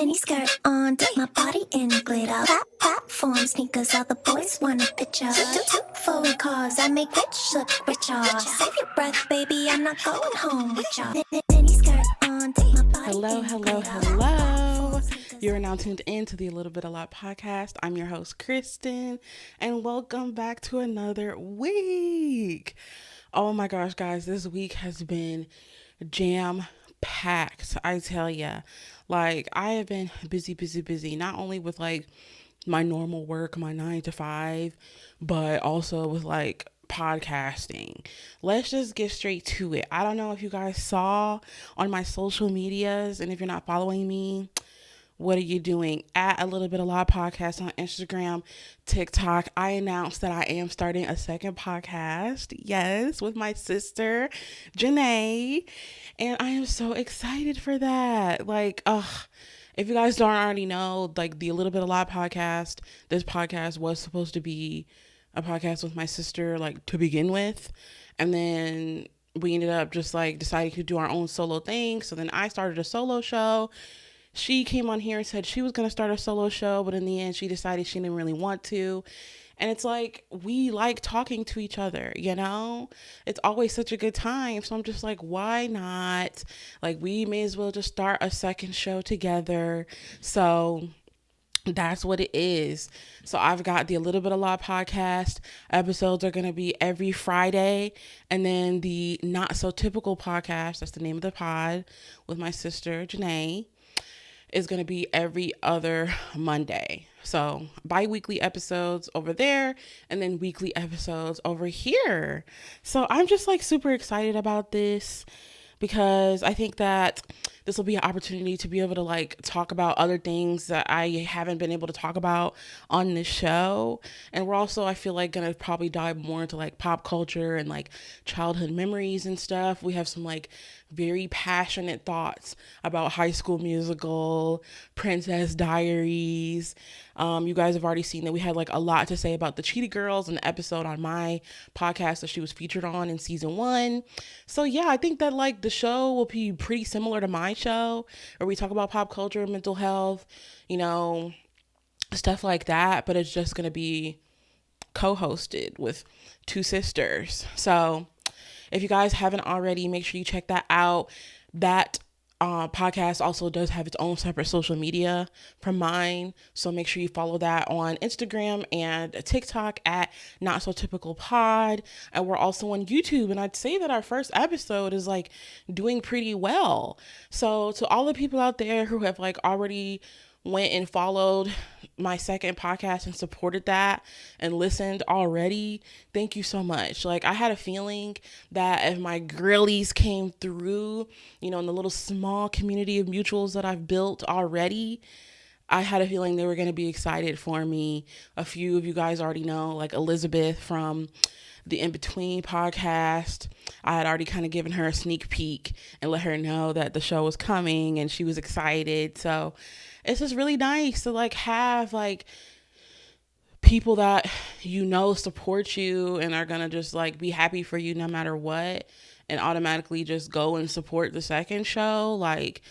Mini skirt on, dip my body in glitter. Platform sneakers, all the boys want a picture. Two foreign cars, I make rich look richer. Save your breath, baby, I'm not going home with ya. Mini skirt on, dip my body Hello, in hello, glitter. hello. You are now tuned in to the A Little Bit A Lot podcast. I'm your host, Kristen, and welcome back to another week. Oh my gosh, guys, this week has been jam-packed, I tell ya. Like, I have been busy, not only with like my normal work, my 9 to 5, but also with like podcasting. Let's just get straight to it. I don't know if you guys saw on my social medias, and if you're not following me, what are you doing? At A Little Bit A Lot podcast on Instagram, TikTok. I announced that I am starting a second podcast. Yes, with my sister, Janae. And I am so excited for that. If you guys don't already know, like the A Little Bit A Lot podcast, this podcast was supposed to be a podcast with my sister, like to begin with. And then we ended up just like deciding to do our own solo thing. So then I started a solo show. She came on here and said she was going to start a solo show, but in the end, she decided she didn't really want to. And it's like, we like talking to each other, you know? It's always such a good time. So I'm just like, why not? Like, we may as well just start a second show together. So that's what it is. So I've got the A Little Bit A Lot podcast. Episodes are going to be every Friday. And then the Not So Typical podcast, that's the name of the pod, with my sister, Janae, is going to be every other Monday. So bi-weekly episodes over there and then weekly episodes over here. So I'm just like super excited about this because I think that this will be an opportunity to be able to like talk about other things that I haven't been able to talk about on this show. And we're also, I feel like, gonna probably dive more into like pop culture and like childhood memories and stuff. We have some like very passionate thoughts about High School Musical, Princess Diaries. You guys have already seen that we had like a lot to say about the Cheetah Girls, an episode on my podcast that she was featured on in season 1. So yeah, I think that like the show will be pretty similar to my show, where we talk about pop culture, mental health, you know, stuff like that. But it's just gonna be co-hosted with two sisters. So if you guys haven't already, make sure you check that out. That podcast also does have its own separate social media from mine. So make sure you follow that on Instagram and TikTok at Not So Typical Pod. And we're also on YouTube. And I'd say that our first episode is like doing pretty well. So to all the people out there who have like already went and followed my second podcast and supported that and listened already, thank you so much. Like, I had a feeling that if my girlies came through, you know, in the little small community of mutuals that I've built already, I had a feeling they were going to be excited for me. A few of you guys already know, like Elizabeth from the In Between podcast. I had already kind of given her a sneak peek and let her know that the show was coming, and she was excited. So it's just really nice to like have like people that you know support you and are gonna just like be happy for you no matter what, and automatically just go and support the second show. Like,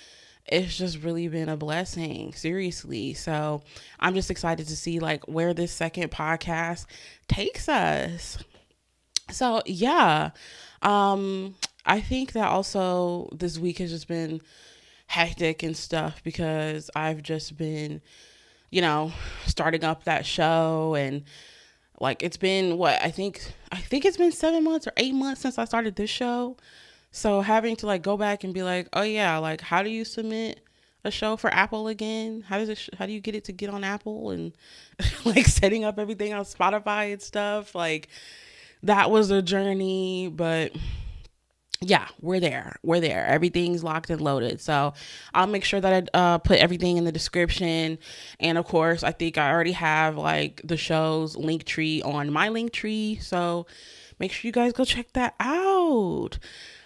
it's just really been a blessing, seriously. So I'm just excited to see like where this second podcast takes us. So yeah, I think that also this week has just been hectic and stuff because I've just been, you know, starting up that show, and like it's been I think it's been 7 months or 8 months since I started this show. So having to like go back and be like, oh yeah, like how do you submit a show for Apple again? How do you get it to get on Apple, and like setting up everything on Spotify and stuff? Like, that was a journey, but yeah, we're there. Everything's locked and loaded. So I'll make sure that I put everything in the description. And of course, I think I already have like the show's link tree on my link tree. So make sure you guys go check that out.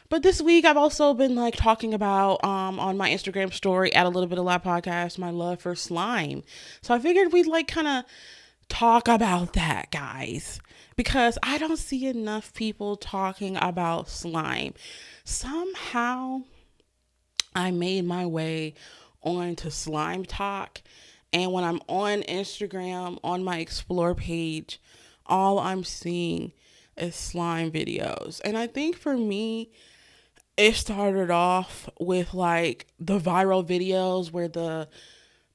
But this week I've also been like talking about on my Instagram story at A Little Bit of Lot podcast, my love for slime. So I figured we'd like kind of talk about that, guys, because I don't see enough people talking about slime. Somehow I made my way on to slime talk. And when I'm on Instagram, on my explore page, all I'm seeing is slime videos. And I think for me, it started off with like the viral videos where the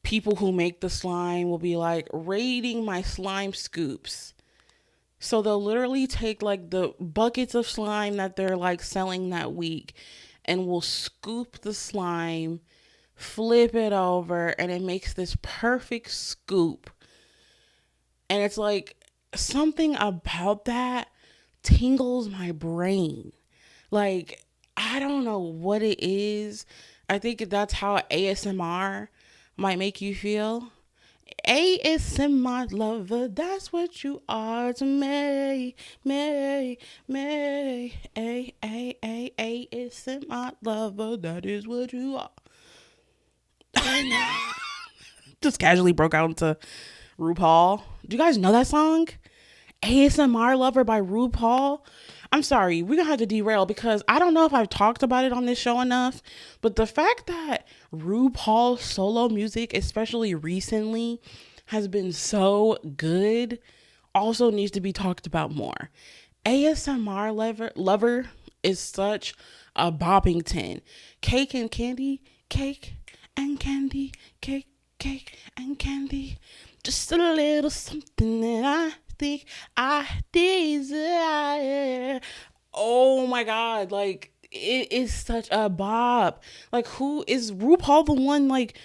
people who make the slime will be like rating my slime scoops. So they'll literally take like the buckets of slime that they're like selling that week and will scoop the slime, flip it over, and it makes this perfect scoop. And it's like something about that tingles my brain. Like, I don't know what it is. I think that's how ASMR might make you feel. ASMR lover, that's what you are to me, ASMR lover, that is what you are. Just casually broke out into RuPaul. Do you guys know that song? ASMR Lover by RuPaul. I'm sorry, we're gonna have to derail because I don't know if I've talked about it on this show enough, but the fact that RuPaul's solo music, especially recently, has been so good also needs to be talked about more. Lover is such a boppington. Cake and candy, cake and candy, cake and candy. Just a little something that I think I desire. Oh my god, like it is such a bop. Like, who is RuPaul the one like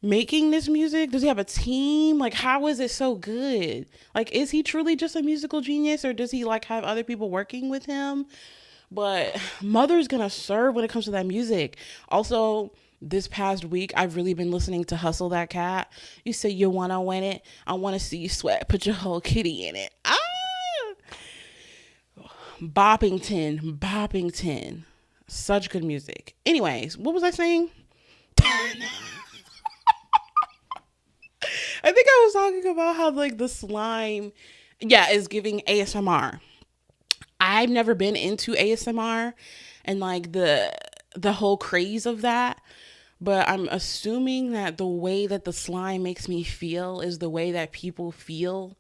making this music? Does he have a team? Like, how is it so good? Like, is he truly just a musical genius, or does he like have other people working with him? But Mother's gonna serve when it comes to that music. Also, this past week, I've really been listening to Hustle That Cat. You say you wanna win it. I wanna see you sweat. Put your whole kitty in it. Ah! Boppington. Such good music. Anyways, what was I saying? I think I was talking about how like the slime, yeah, is giving ASMR. I've never been into ASMR and like the whole craze of that, but I'm assuming that the way that the slime makes me feel is the way that people feel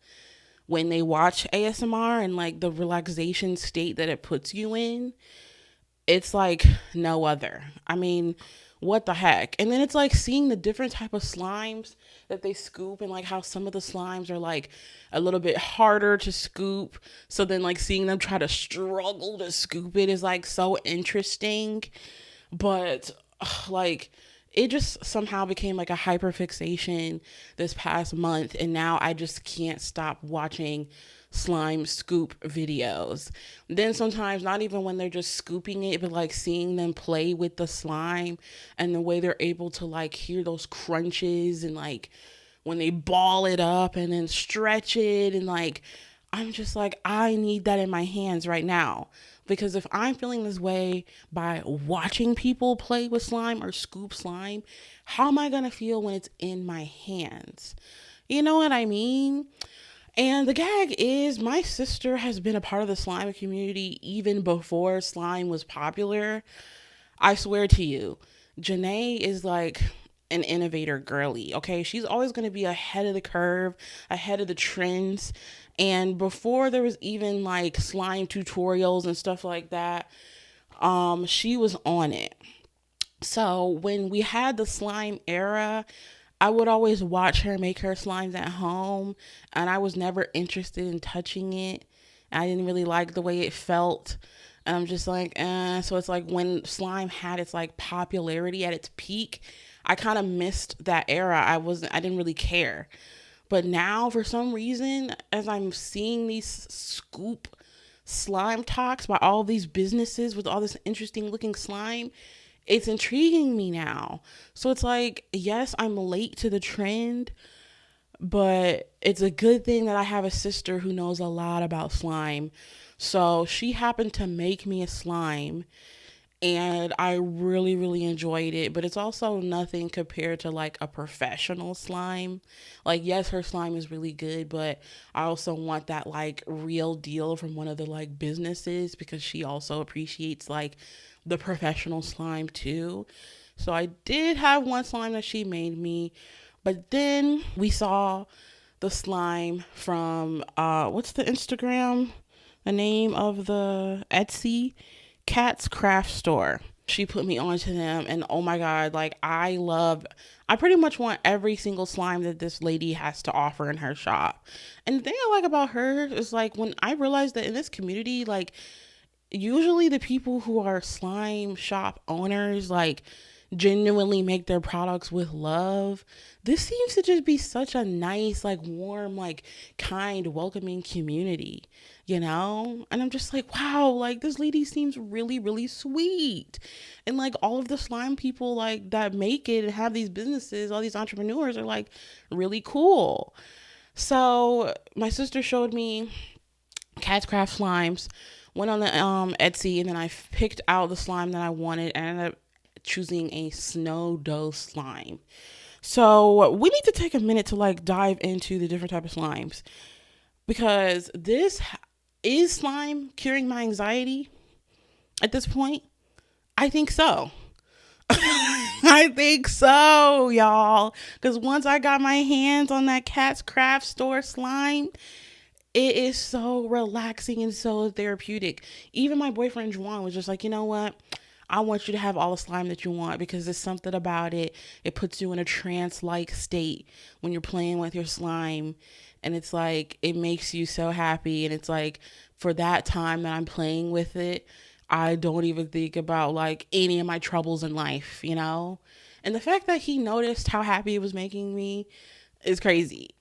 when they watch ASMR, and like the relaxation state that it puts you in. It's like no other. I mean, what the heck? And then it's like seeing the different type of slimes that they scoop, and like how some of the slimes are like a little bit harder to scoop. So then like seeing them try to struggle to scoop it is like so interesting. But like it just somehow became like a hyper fixation this past month, and now I just can't stop watching slime scoop videos. Then sometimes not even when they're just scooping it, but like seeing them play with the slime and the way they're able to like hear those crunches, and like when they ball it up and then stretch it, and like I'm just like, I need that in my hands right now. Because if I'm feeling this way by watching people play with slime or scoop slime, how am I going to feel when it's in my hands? You know what I mean? And the gag is, my sister has been a part of the slime community even before slime was popular. I swear to you, Janae is like an innovator girly, okay? She's always going to be ahead of the curve, ahead of the trends. And before there was even like slime tutorials and stuff like that, she was on it. So when we had the slime era, I would always watch her make her slimes at home, and I was never interested in touching it. I didn't really like the way it felt. And I'm just like, So it's like when slime had its like popularity at its peak, I kind of missed that era. I didn't really care. But now for some reason, as I'm seeing these scoop slime talks by all these businesses with all this interesting looking slime, it's intriguing me now. So it's like, yes, I'm late to the trend, but it's a good thing that I have a sister who knows a lot about slime. So she happened to make me a slime, and I really, really enjoyed it. But it's also nothing compared to like a professional slime. Like, yes, her slime is really good, but I also want that like real deal from one of the like businesses, because she also appreciates like the professional slime too. So I did have one slime that she made me, but then we saw the slime from what's the Instagram, the name of the Etsy, Cat's Craft Store. She put me onto them, and oh my god, like I pretty much want every single slime that this lady has to offer in her shop. And the thing I like about her is like when I realized that in this community, like usually the people who are slime shop owners like genuinely make their products with love. This seems to just be such a nice, like warm, like kind, welcoming community, you know? And I'm just like, wow, like this lady seems really, really sweet. And like all of the slime people like that make it and have these businesses, all these entrepreneurs are like really cool. So my sister showed me Cat's Craft Slimes, went on the Etsy, and then I picked out the slime that I wanted and ended up choosing a snow dough slime. So we need to take a minute to like dive into the different type of slimes, because this is slime curing my anxiety at this point. I think so. I think so, y'all. Because once I got my hands on that Cat's Craft Store slime, it is so relaxing and so therapeutic. Even my boyfriend Juan was just like, you know what? I want you to have all the slime that you want, because there's something about it. It puts you in a trance-like state when you're playing with your slime. And it's like, it makes you so happy. And it's like, for that time that I'm playing with it, I don't even think about like any of my troubles in life, you know? And the fact that he noticed how happy it was making me is crazy.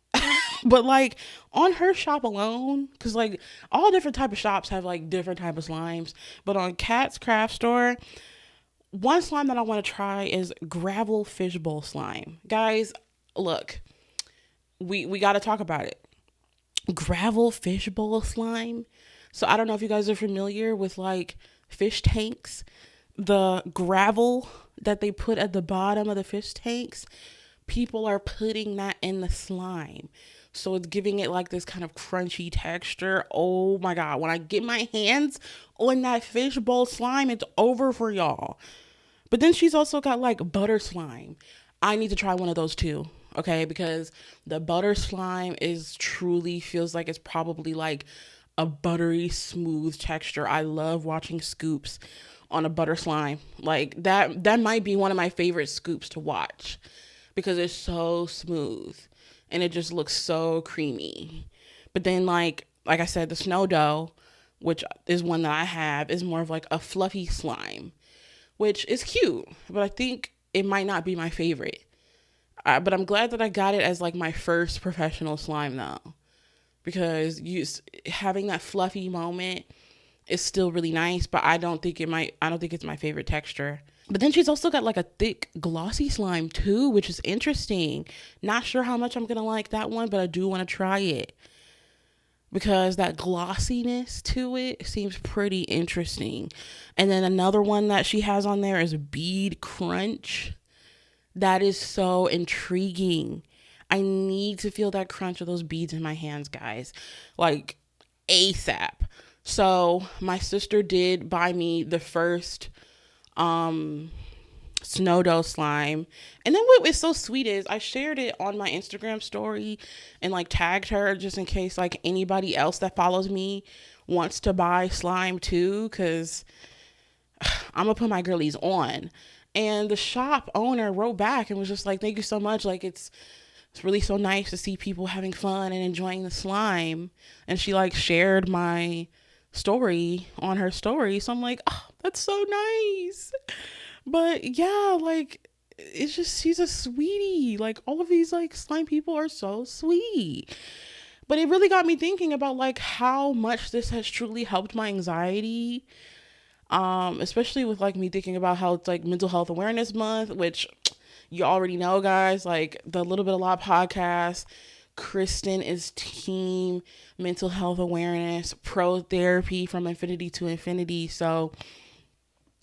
But like on her shop alone, because like all different type of shops have like different type of slimes, but on Cat's Craft Store, one slime that I want to try is gravel fishbowl slime. Guys, look, we got to talk about it. Gravel fishbowl slime. So I don't know if you guys are familiar with like fish tanks, the gravel that they put at the bottom of the fish tanks. People are putting that in the slime. So it's giving it like this kind of crunchy texture. Oh my God. When I get my hands on that fishbowl slime, it's over for y'all. But then she's also got like butter slime. I need to try one of those too. Okay. Because the butter slime is truly feels like it's probably like a buttery smooth texture. I love watching scoops on a butter slime. Like that might be one of my favorite scoops to watch, because it's so smooth and it just looks so creamy. But then like I said, the snow dough, which is one that I have, is more of like a fluffy slime, which is cute, but I think it might not be my favorite. But I'm glad that I got it as like my first professional slime though, because having that fluffy moment is still really nice, but I don't think it's my favorite texture. But then she's also got like a thick glossy slime too, which is interesting. Not sure how much I'm going to like that one, but I do want to try it, because that glossiness to it seems pretty interesting. And then another one that she has on there is bead crunch. That is so intriguing. I need to feel that crunch of those beads in my hands, guys. Like ASAP. So my sister did buy me the first snow dough slime, and then what was so sweet is I shared it on my Instagram story and like tagged her just in case like anybody else that follows me wants to buy slime too, because I'm gonna put my girlies on. And the shop owner wrote back and was just like, thank you so much, like it's really so nice to see people having fun and enjoying the slime. And she like shared my story on her story, so I'm like, oh, that's so nice. But yeah, like it's just, she's a sweetie. Like all of these like slime people are so sweet. But it really got me thinking about like how much this has truly helped my anxiety, especially with like me thinking about how it's like Mental Health Awareness Month, which you already know, guys. Like the Little Bit a Lot podcast, Kristen is team mental health awareness, pro therapy from infinity to infinity. So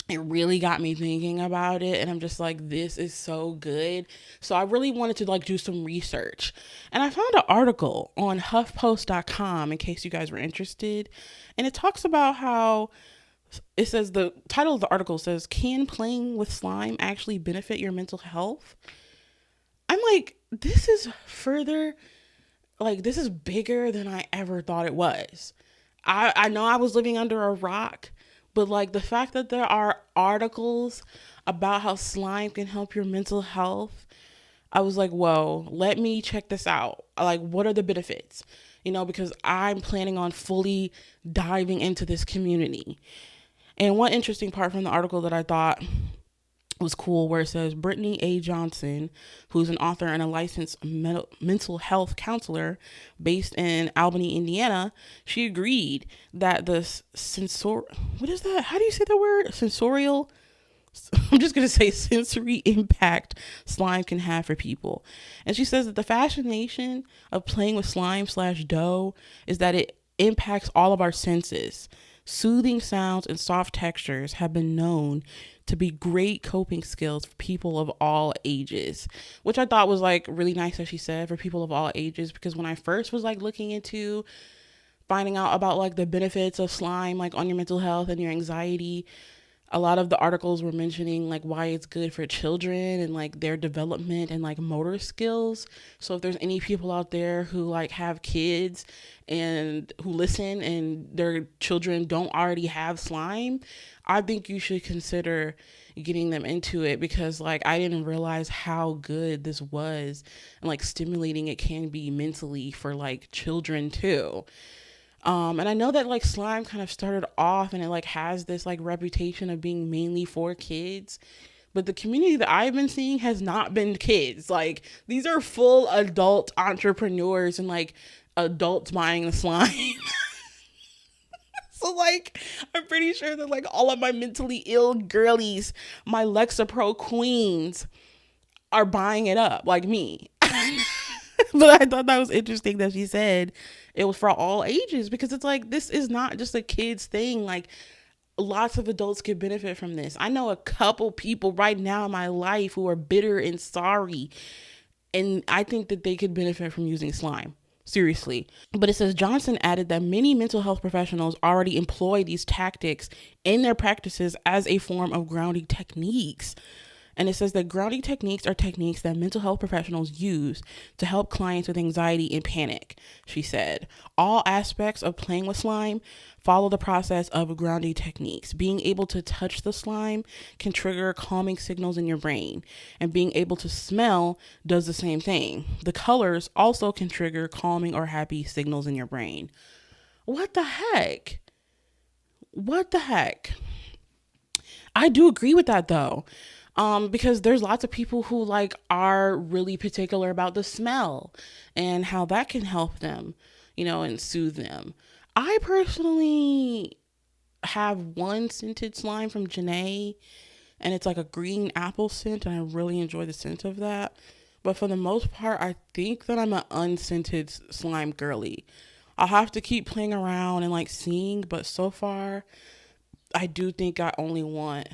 it really got me thinking about it, and I'm just like, this is so good. So I really wanted to like do some research, and I found an article on huffpost.com in case you guys were interested, and it talks about how It says, the title of the article says, "Can playing with slime actually benefit your mental health?" I'm like, this is further, like, this is bigger than I ever thought it was. I know I was living under a rock, but like the fact that there are articles about how slime can help your mental health, I was like, whoa, let me check this out. Like, what are the benefits? Because I'm planning on fully diving into this community. And one interesting part from the article that I thought was cool, where it says Brittany A. Johnson, who's an author and a licensed mental health counselor based in Albany, Indiana, she agreed that the what is that? How do you say that word? Sensorial. I'm just going to say sensory impact slime can have for people. And she says that the fascination of playing with slime slash dough is that it impacts all of our senses. Soothing sounds and soft textures have been known to be great coping skills for people of all ages, which I thought was like really nice that she said for people of all ages, because when I first was like looking into finding out about like the benefits of slime like on your mental health and your anxiety, a lot of the articles were mentioning like why it's good for children and like their development and like motor skills. So if there's any people out there who like have kids and who listen and their children don't already have slime, I think you should consider getting them into it, because like I didn't realize how good this was and like stimulating it can be mentally for like children too. And I know that like slime kind of started off and it like has this like reputation of being mainly for kids, but the community that I've been seeing has not been kids. Like these are full adult entrepreneurs and like adults buying the slime. So like I'm pretty sure that like all of my mentally ill girlies, my Lexapro queens, are buying it up like me. But I thought that was interesting that she said it was for all ages, because it's like, this is not just a kid's thing. Like lots of adults could benefit from this. I know a couple people right now in my life who are bitter and sorry, and I think that they could benefit from using slime. Seriously. But it says Johnson added that many mental health professionals already employ these tactics in their practices as a form of grounding techniques. And it says that grounding techniques are techniques that mental health professionals use to help clients with anxiety and panic, she said. All aspects of playing with slime follow the process of grounding techniques. Being able to touch the slime can trigger calming signals in your brain, and being able to smell does the same thing. The colors also can trigger calming or happy signals in your brain. What the heck? What the heck? I do agree with that though. Because there's lots of people who like are really particular about the smell and how that can help them, and soothe them. I personally have one scented slime from Janae, and it's like a green apple scent, and I really enjoy the scent of that. But for the most part, I think that I'm an unscented slime girly. I'll have to keep playing around and like seeing, but so far, I do think I only want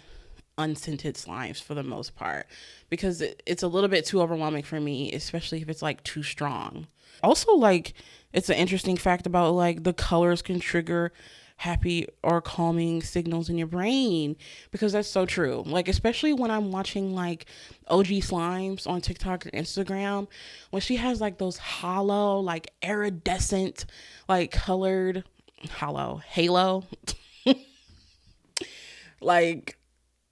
unscented slimes for the most part, because it's a little bit too overwhelming for me, especially if it's like too strong. Also, like, it's an interesting fact about like the colors can trigger happy or calming signals in your brain, because that's so true. Like, especially when I'm watching like OG Slimes on TikTok or Instagram, when she has like those hollow, like iridescent, like colored halo like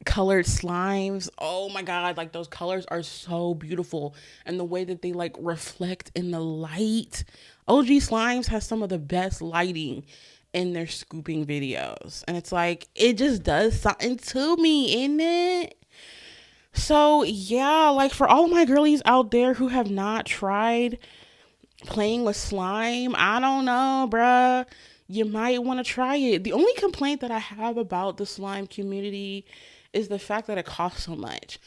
colored slimes. Oh my god, like those colors are so beautiful, and the way that they like reflect in the light. OG Slimes has some of the best lighting in their scooping videos, and it's like it just does something to me, isn't it? So yeah, like for all of my girlies out there who have not tried playing with slime, I don't know, bruh, you might want to try it. The only complaint that I have about the slime community is the fact that it costs so much.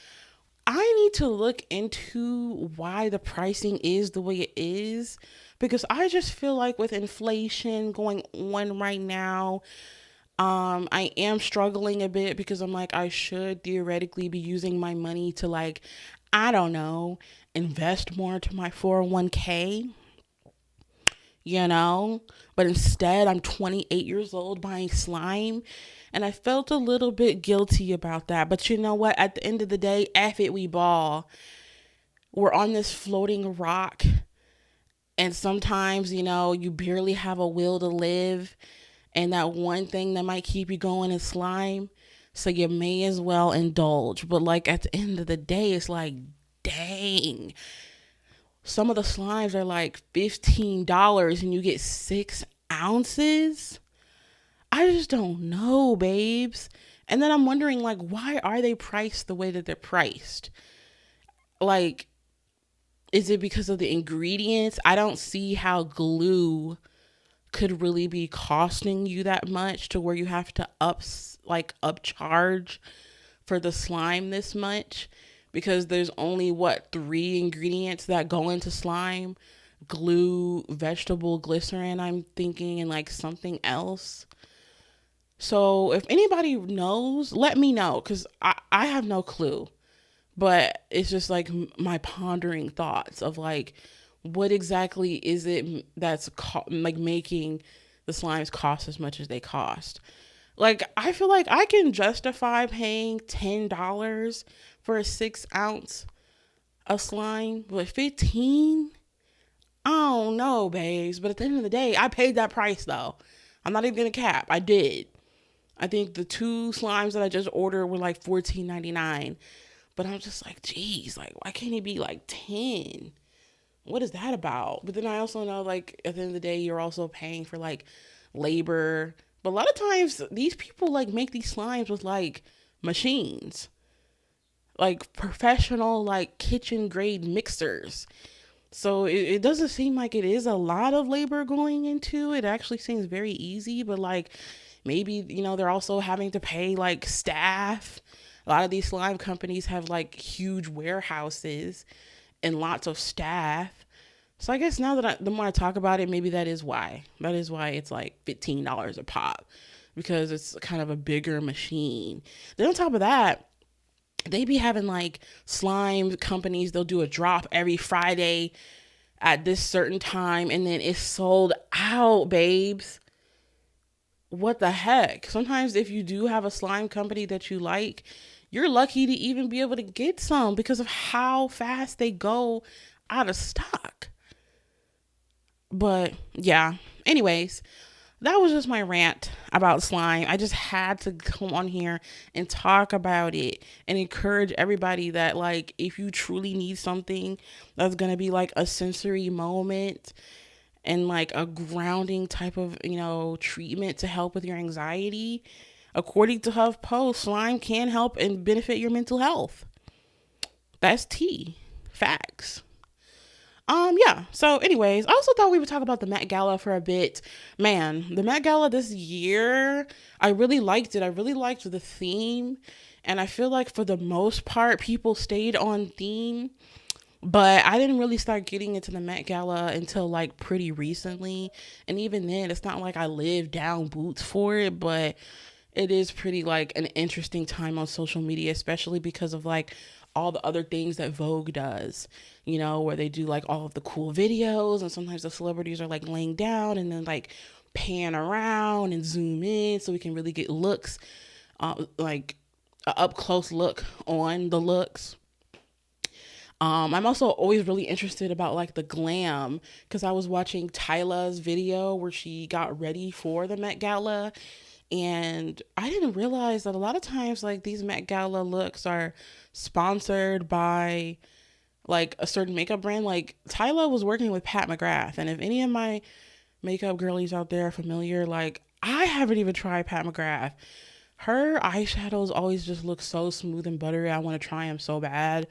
I need to look into why the pricing is the way it is, because I just feel like with inflation going on right now, I am struggling a bit, because I'm like, I should theoretically be using my money to like, I don't know, invest more to my 401k. you know? But instead, I'm 28 years old buying slime. And I felt a little bit guilty about that. But you know what? At the end of the day, F it, we ball. We're on this floating rock. And sometimes, you barely have a will to live. And that one thing that might keep you going is slime. So you may as well indulge. But like at the end of the day, it's like, dang. Some of the slimes are like $15 and you get 6 ounces. I just don't know, babes. And then I'm wondering, like, why are they priced the way that they're priced? Like, is it because of the ingredients? I don't see how glue could really be costing you that much to where you have to upcharge for the slime this much, because there's only 3 ingredients that go into slime: glue, vegetable glycerin, I'm thinking, and like something else. So if anybody knows, let me know, because I have no clue. But it's just like my pondering thoughts of like, what exactly is it that's like making the slimes cost as much as they cost? Like, I feel like I can justify paying $10 for a 6 ounce of slime, but 15? I don't know, babes. But at the end of the day, I paid that price though. I'm not even gonna cap. I did. I think the 2 slimes that I just ordered were like $14.99. But I'm just like, geez, like, why can't it be like 10? What is that about? But then I also know, like, at the end of the day, you're also paying for like labor. But a lot of times these people like make these slimes with like machines, like professional, like kitchen grade mixers. So it doesn't seem like it is a lot of labor going into it. It actually seems very easy, but like maybe, they're also having to pay like staff. A lot of these slime companies have like huge warehouses and lots of staff. So I guess now that the more I talk about it, maybe that is why. That is why it's like $15 a pop, because it's kind of a bigger machine. Then on top of that, they be having like slime companies. They'll do a drop every Friday at this certain time, and then it's sold out, babes. What the heck? Sometimes if you do have a slime company that you like, you're lucky to even be able to get some because of how fast they go out of stock. But yeah, anyways, that was just my rant about slime. I just had to come on here and talk about it and encourage everybody that, like, if you truly need something that's going to be like a sensory moment and like a grounding type of, treatment to help with your anxiety, according to HuffPost, slime can help and benefit your mental health. That's tea. Facts. Yeah. So anyways, I also thought we would talk about the Met Gala for a bit. Man, the Met Gala this year, I really liked it. I really liked the theme. And I feel like for the most part, people stayed on theme. But I didn't really start getting into the Met Gala until like pretty recently. And even then, it's not like I lived down boots for it, but it is pretty like an interesting time on social media, especially because of like all the other things that Vogue does, where they do like all of the cool videos, and sometimes the celebrities are like laying down and then like pan around and zoom in so we can really get looks, like a up close look on the looks. I'm also always really interested about like the glam, because I was watching Tyla's video where she got ready for the Met Gala, and I didn't realize that a lot of times like these Met Gala looks are sponsored by like a certain makeup brand. Like Tyla was working with Pat McGrath, and if any of my makeup girlies out there are familiar, like I haven't even tried Pat McGrath. Her eyeshadows always just look so smooth and buttery. I want to try them so bad,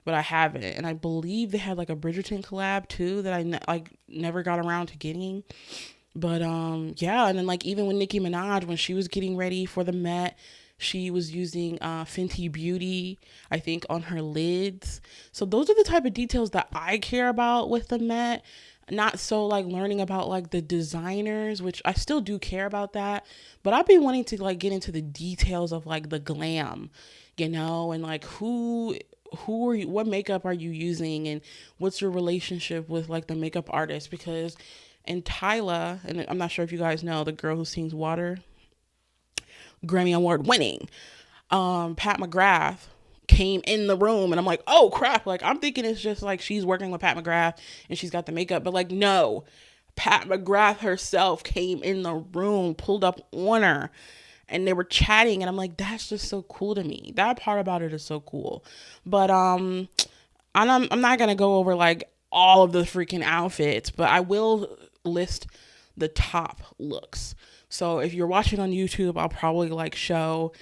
but I haven't. And I believe they had like a Bridgerton collab too that I never got around to getting. But yeah, and then like even with Nicki Minaj, when she was getting ready for the Met, she was using Fenty Beauty, I think, on her lids. So those are the type of details that I care about with the Met. Not so like learning about like the designers, which I still do care about that, but I've been wanting to like get into the details of like the glam, and like who are you, what makeup are you using, and what's your relationship with like the makeup artist, because And Tyla, and I'm not sure if you guys know the girl who sings Water, Grammy Award winning, Pat McGrath came in the room, and I'm like, oh crap, like I'm thinking it's just like she's working with Pat McGrath and she's got the makeup, but like no, Pat McGrath herself came in the room, pulled up on her, and they were chatting, and I'm like, that's just so cool to me. That part about it is so cool. But I'm not gonna go over like all of the freaking outfits, but I will list the top looks. So if you're watching on YouTube, I'll probably like show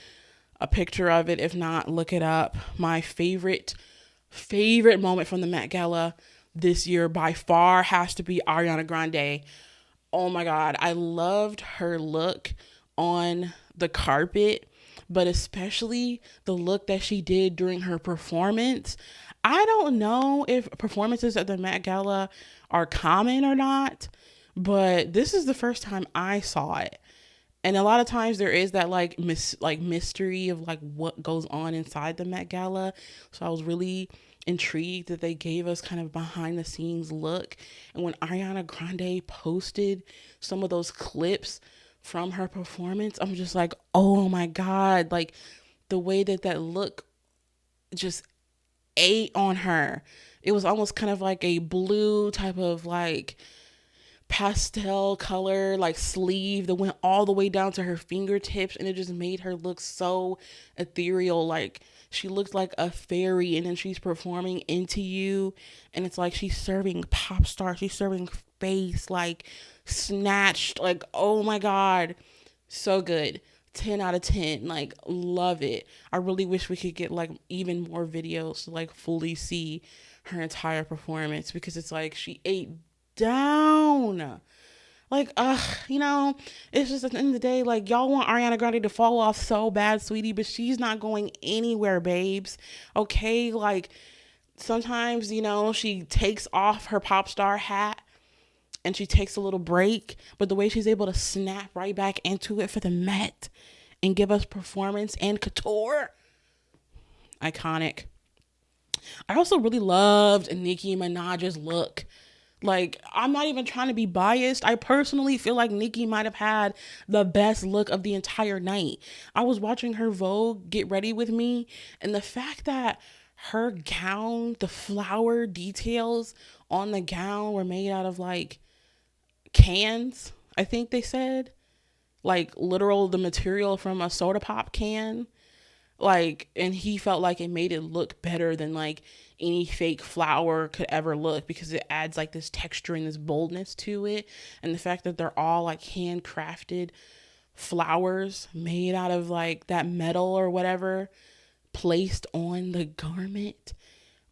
a picture of it. If not, look it up. My favorite moment from the Met Gala this year by far has to be Ariana Grande. Oh my God, I loved her look on the carpet, but especially the look that she did during her performance. I don't know if performances at the Met Gala are common or not, but this is the first time I saw it. And a lot of times there is that like mystery of like what goes on inside the Met Gala. So I was really intrigued that they gave us kind of behind the scenes look. And when Ariana Grande posted some of those clips from her performance, I'm just like, oh my God, like the way that look just ate on her. It was almost kind of like a blue type of like pastel color like sleeve that went all the way down to her fingertips, and it just made her look so ethereal. Like she looked like a fairy, and then she's performing into you, and it's like she's serving pop star, she's serving face, like snatched, like oh my God, so good. 10 out of 10, like love it. I really wish we could get like even more videos to like fully see her entire performance, because it's like she ate down. Like, it's just at the end of the day, like, y'all want Ariana Grande to fall off so bad, sweetie, but she's not going anywhere, babes. Okay? Like, sometimes, she takes off her pop star hat and she takes a little break, but the way she's able to snap right back into it for the Met and give us performance and couture, iconic. I also really loved Nicki Minaj's look. Like, I'm not even trying to be biased. I personally feel like Nicki might have had the best look of the entire night. I was watching her Vogue Get Ready With Me, and the fact that her gown, the flower details on the gown were made out of like cans, I think they said. Like literal the material from a soda pop can. Like, and he felt like it made it look better than like any fake flower could ever look, because it adds like this texture and this boldness to it. And the fact that they're all like handcrafted flowers made out of like that metal or whatever placed on the garment,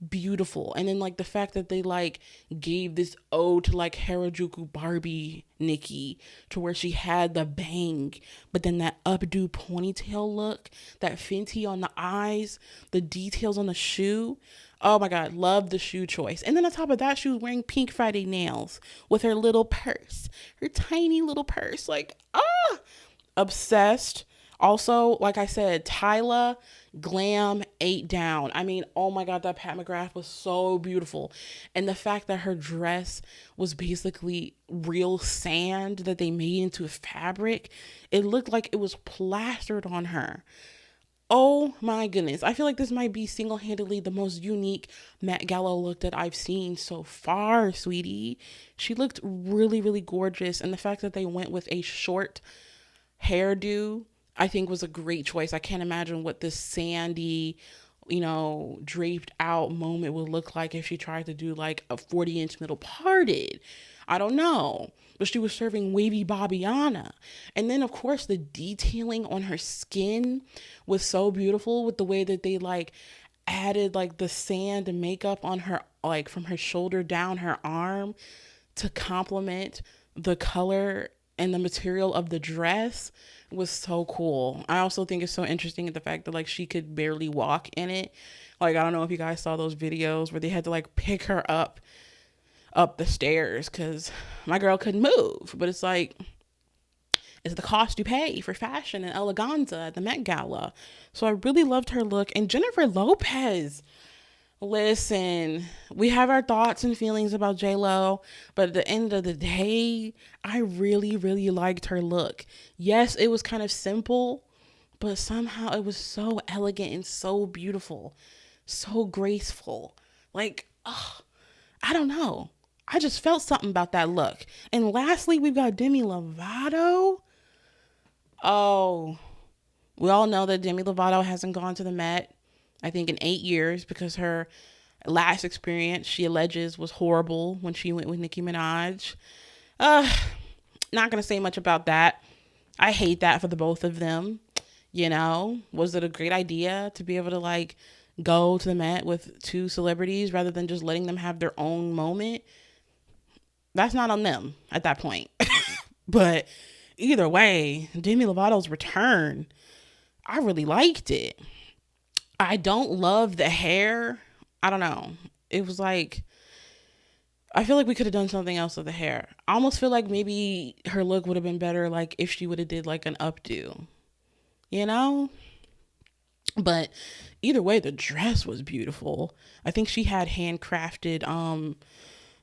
beautiful. And then like the fact that they like gave this ode to like Harajuku Barbie Nicki, to where she had the bang, but then that updo ponytail look, that Fenty on the eyes, the details on the shoe. Oh my God, love the shoe choice. And then on top of that, she was wearing Pink Friday nails with her little purse, her tiny little purse. Like, obsessed. Also, like I said, Tyla glam 8 down. I mean, oh my God, that Pat McGrath was so beautiful. And the fact that her dress was basically real sand that they made into a fabric, it looked like it was plastered on her. Oh my goodness. I feel like this might be single-handedly the most unique Met Gala look that I've seen so far, sweetie. She looked really, really gorgeous. And the fact that they went with a short hairdo, I think was a great choice. I can't imagine what this sandy, draped out moment would look like if she tried to do like a 40-inch middle parted. I don't know. But she was serving wavy Bobbiana. And then of course the detailing on her skin was so beautiful, with the way that they like added like the sand and makeup on her, like from her shoulder down her arm, to complement the color and the material of the dress. Was so cool. I also think it's so interesting the fact that like she could barely walk in it. Like, I don't know if you guys saw those videos where they had to like pick her up the stairs because my girl couldn't move. But it's like, it's the cost you pay for fashion and eleganza at the Met Gala. So I really loved her look. And Jennifer Lopez, Listen, we have our thoughts and feelings about J Lo, but at the end of the day, I really, really liked her look. Yes, it was kind of simple, but somehow it was so elegant and so beautiful, so graceful. Like, ugh, I don't know. I just felt something about that look. And lastly, we've got Demi Lovato. Oh, we all know that Demi Lovato hasn't gone to the Met, I think, in 8 years because her last experience, she alleges, was horrible when she went with Nicki Minaj. Uh, Not going to say much about that. I hate that for the both of them. You know, was it a great idea to be able to like go to the Met with two celebrities rather than just letting them have their own moment? That's not on them at that point. But either way, Demi Lovato's return, I really liked it. I don't love the hair. I don't know. It was like, I feel like we could have done something else with the hair. I almost feel like maybe her look would have been better like if she would have did like an updo, you know? But either way, the dress was beautiful. I think she had handcrafted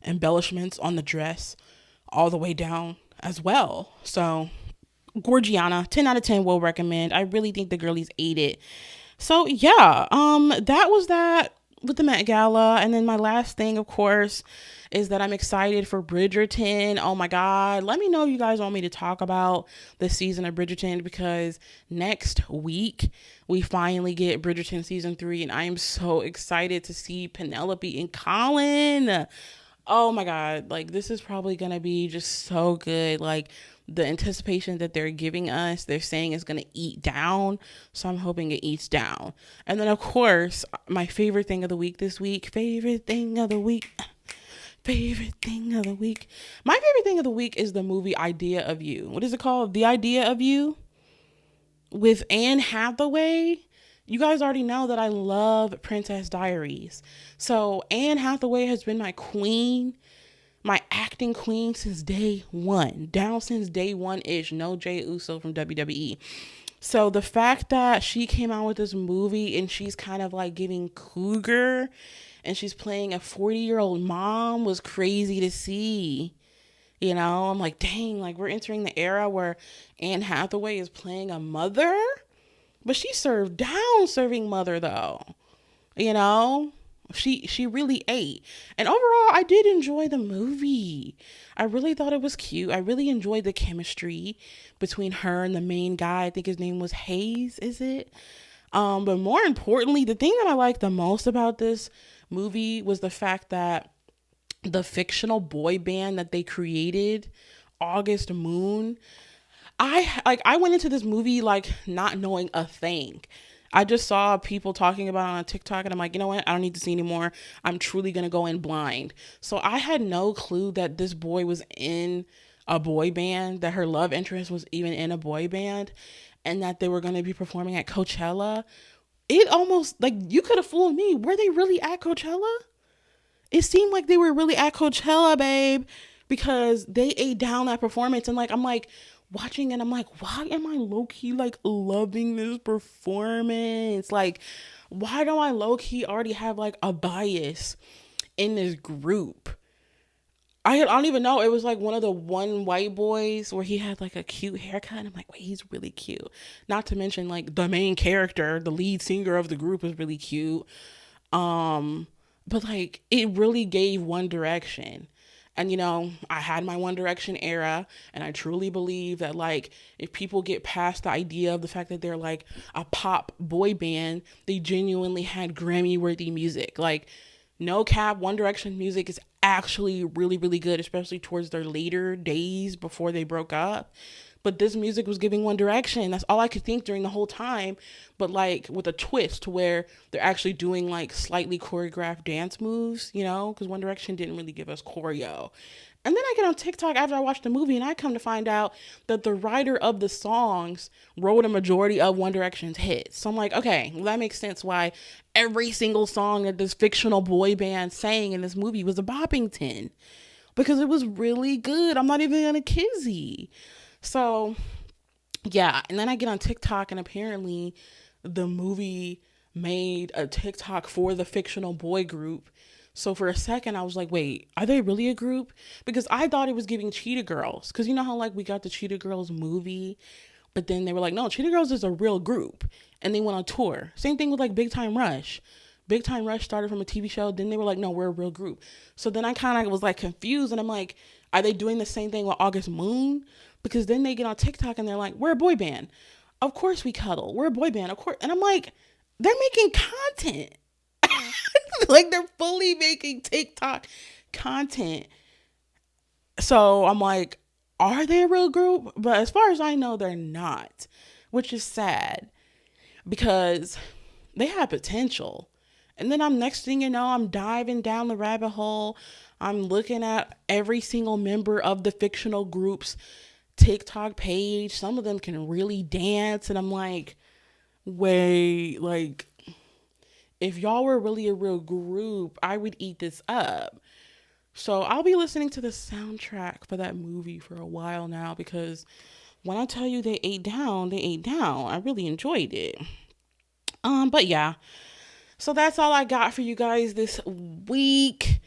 embellishments on the dress all the way down as well. So Gorgiana, 10 out of 10 will recommend. I really think the girlies ate it. So yeah, that was that with the Met Gala. And then my last thing, of course, is that I'm excited for Bridgerton. Oh my God. Let me know if you guys want me to talk about this season of Bridgerton, because next week we finally get Bridgerton season 3, and I am so excited to see Penelope and Colin. Oh my God, like this is probably gonna be just so good. Like the anticipation that they're giving us, they're saying is gonna eat down. So I'm hoping it eats down. And then of course, my favorite thing of the week this week, favorite thing of the week. Favorite thing of the week. My favorite thing of the week is the movie Idea of You. What is it called? The Idea of You with Anne Hathaway. You guys already know that I love Princess Diaries. So Anne Hathaway has been my queen, my acting queen since day one. Down since day one-ish. No Jey Uso from WWE. So the fact that she came out with this movie and she's kind of like giving cougar and she's playing a 40-year-old mom was crazy to see. You know, I'm like, dang, like we're entering the era where Anne Hathaway is playing a mother. But she served down serving mother though. You know? She really ate. And overall, I did enjoy the movie. I really thought it was cute. I really enjoyed the chemistry between her and the main guy. I think his name was Hayes, is it? But more importantly, the thing that I liked the most about this movie was the fact that the fictional boy band that they created, August Moon, I went into this movie like not knowing a thing. I just saw people talking about it on TikTok and I'm like, you know what? I don't need to see anymore. I'm truly going to go in blind. So I had no clue that this boy was in a boy band, that her love interest was even in a boy band, and that they were going to be performing at Coachella. It almost like you could have fooled me. Were they really at Coachella? It seemed like they were really at Coachella, babe, because they ate down that performance. And like, I'm like watching and I'm like, why am I low key like loving this performance? Like, why do I low key already have like a bias in this group? I don't even know. It was like one of the one white boys where he had like a cute haircut. And I'm like, wait, he's really cute. Not to mention like the main character, the lead singer of the group was really cute. But like it really gave One Direction. And you know, I had my One Direction era, and I truly believe that like if people get past the idea of the fact that they're like a pop boy band, they genuinely had Grammy worthy music. Like no cap, One Direction music is actually really, really good, especially towards their later days before they broke up. But this music was giving One Direction. That's all I could think during the whole time. But like with a twist where they're actually doing like slightly choreographed dance moves, you know, because One Direction didn't really give us choreo. And then I get on TikTok after I watched the movie and I come to find out that the writer of the songs wrote a majority of One Direction's hits. So I'm like, okay, well, that makes sense why every single song that this fictional boy band sang in this movie was a boppington. Because it was really good. I'm not even gonna kizzy. So yeah, and then I get on TikTok and apparently the movie made a TikTok for the fictional boy group. So for a second, I was like, wait, are they really a group? Because I thought it was giving Cheetah Girls. Because you know how, like, we got the Cheetah Girls movie, but then they were like, no, Cheetah Girls is a real group. And they went on tour. Same thing with, like, Big Time Rush. Big Time Rush started from a TV show. Then they were like, no, we're a real group. So then I kind of was, like, confused. And I'm like, are they doing the same thing with August Moon? Because then they get on TikTok and they're like, we're a boy band. Of course we cuddle. We're a boy band. Of course. And I'm like, they're making content. Like, they're fully making TikTok content. So I'm like, are they a real group? But as far as I know, they're not, which is sad because they have potential. And then next thing you know, I'm diving down the rabbit hole. I'm looking at every single member of the fictional group's TikTok page. Some of them can really dance. And I'm like, wait, like, if y'all were really a real group, I would eat this up. So I'll be listening to the soundtrack for that movie for a while now, because when I tell you they ate down, they ate down. I really enjoyed it. But yeah. So that's all I got for you guys this week.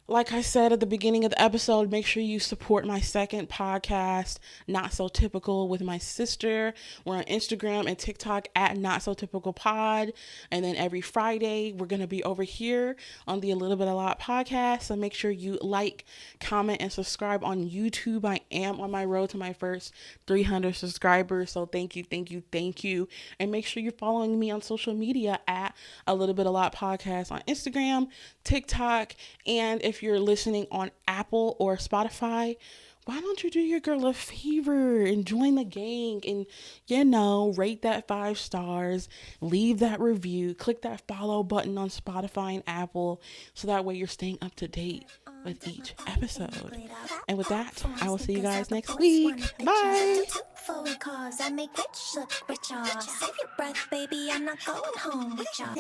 Like I said at the beginning of the episode, make sure you support my second podcast, Not So Typical, with my sister. We're on Instagram and TikTok at Not So Typical Pod. And then every Friday, we're going to be over here on the A Little Bit A Lot podcast. So make sure you like, comment, and subscribe on YouTube. I am on my road to my first 300 subscribers. So thank you, thank you, thank you. And make sure you're following me on social media at A Little Bit A Lot podcast on Instagram, TikTok, and if you're listening on Apple or Spotify, why don't you do your girl a favor and join the gang and, rate that 5 stars, leave that review, click that follow button on Spotify and Apple, so that way you're staying up to date with each episode. And with that, I will see you guys next week. Bye. Cause I make rich look richer. Save your breath, baby, I'm not going home with ya.